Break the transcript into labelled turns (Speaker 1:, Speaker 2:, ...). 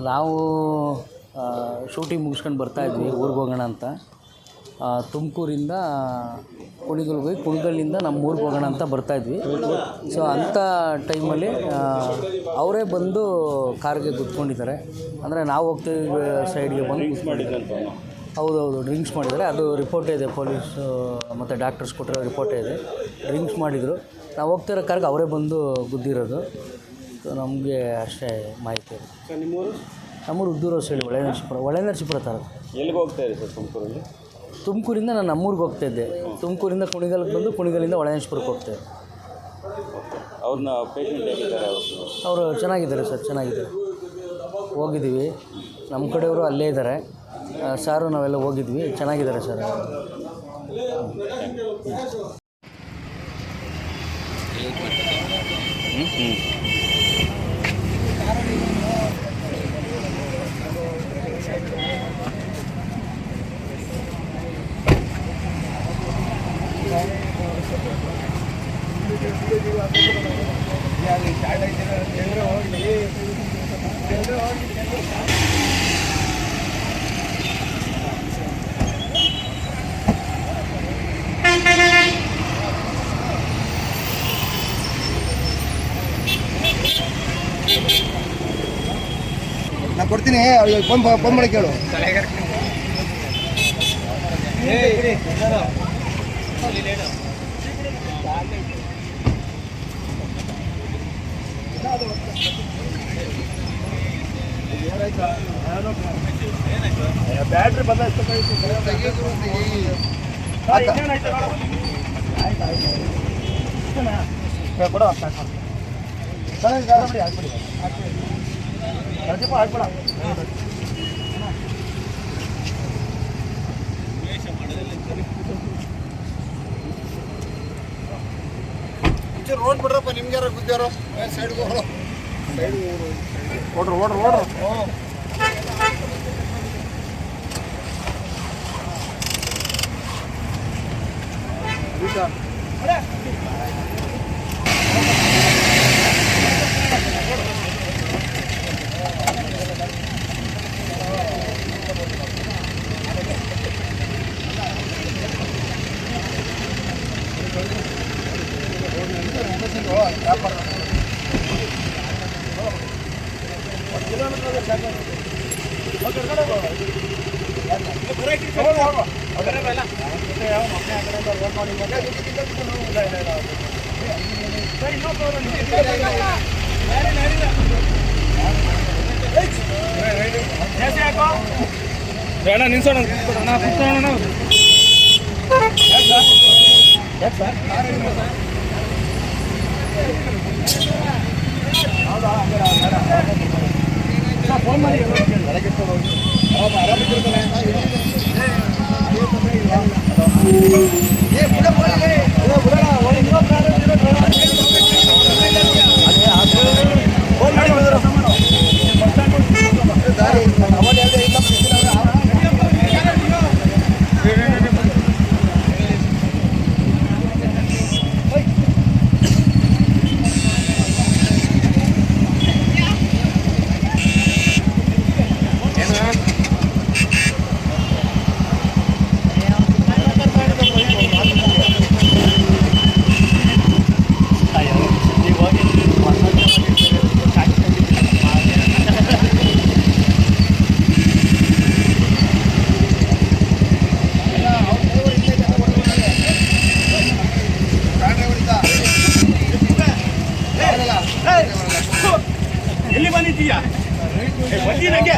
Speaker 1: ನಾವು ಶೂಟಿಂಗ್ ಮುಗಿಸ್ಕೊಂಡು ಬರ್ತಾಯಿದ್ವಿ ಊರಿಗೆ ಹೋಗೋಣ ಅಂತ. ತುಮಕೂರಿಂದ ಕುಣಿಗಲ್ಗೆ ಹೋಗಿ ಕುಣಿಗಲ್ಲಿಂದ ನಮ್ಮ ಊರಿಗೆ ಹೋಗೋಣ ಅಂತ ಬರ್ತಾಯಿದ್ವಿ. ಸೊ ಅಂಥ ಟೈಮಲ್ಲಿ ಅವರೇ ಬಂದು ಕಾರ್ಗೆ ಕೂತ್ಕೊಂಡಿದ್ದಾರೆ. ಅಂದರೆ ನಾವು ಹೋಗ್ತಿದ್ವಿ ಸೈಡ್ಗೆ ಬಂದು ಕೂತ್ಕೊಂಡಿದ್ದಾರೆ. ಹೌದೌದು, ಡ್ರಿಂಕ್ಸ್ ಮಾಡಿದ್ದಾರೆ. ಅದು ರಿಪೋರ್ಟೇ ಇದೆ, ಪೊಲೀಸು ಮತ್ತು ಡಾಕ್ಟರ್ಸ್ ಕೊಟ್ಟಿರೋ ರಿಪೋರ್ಟೇ ಇದೆ. ಡ್ರಿಂಕ್ಸ್ ಮಾಡಿದರು. ನಾವು ಹೋಗ್ತಿರೋ ಕಾರ್ಗೆ ಅವರೇ ಬಂದು ಗುದ್ದಿರೋದು. ಸೊ ನಮಗೆ ಅಷ್ಟೇ ಮಾಹಿತಿ ಇದೆ. ನಮ್ಮೂರು ಉದ್ದೂರು ಹೇಳಿ ಒಳನರಸೀಪುರ ತಾಲೂಕು.
Speaker 2: ಎಲ್ಲಿಗೆ ಹೋಗ್ತಾ ಇರಿ ಸರ್ ತುಮಕೂರಲ್ಲಿ?
Speaker 1: ತುಮಕೂರಿಂದ ನಾನು ನಮ್ಮೂರಿಗೆ ಹೋಗ್ತಾಯಿದ್ದೆ. ತುಮಕೂರಿಂದ ಕುಣಿಗಲ್ಗೆ ಬಂದು ಕುಣಿಗಲಿಂದ ಒಳನರಸೀಪುರಕ್ಕೆ ಹೋಗ್ತಾಯಿದ್ದೆ.
Speaker 2: ಅವ್ರನ್ನ ಪೇಷಂಟ್ ಹೇಗಿದ್ದಾರೆ?
Speaker 1: ಅವರು ಚೆನ್ನಾಗಿದ್ದಾರೆ ಸರ್, ಚೆನ್ನಾಗಿದ್ದಾರೆ. ಹೋಗಿದ್ದೀವಿ, ನಮ್ಮ ಕಡೆಯವರು ಅಲ್ಲೇ ಇದ್ದಾರೆ. ಸಾರು ನಾವೆಲ್ಲ ಹೋಗಿದ್ವಿ, ಚೆನ್ನಾಗಿದ್ದಾರೆ ಸರ್.
Speaker 3: ನಾನು ಕೊಡ್ತೀನಿ, ಫೋನ್ ಮಾಡಿ ಕೇಳು. ಬ್ಯಾಟ್ರಿ ಹಾಕ್ಬೇಡ. ರೋಡ್ ಬಿಡ್ರಪ್ಪ, ನಿಮ್ಗೆ ಯಾರು ಗುದ್ದಾರೋ ಸೈಡ್ಗೆ ಹೋಗ್ರು. ಓಡ್ರು ಬೇಡ ನಿಲ್ಸೋಣ. ಫೋನ್ ಮಾಡಿ ಎಲ್ಲಿ ಬಂದಿದ್ದೀಯಾ? ಬಂದಿ ನಂಗೆ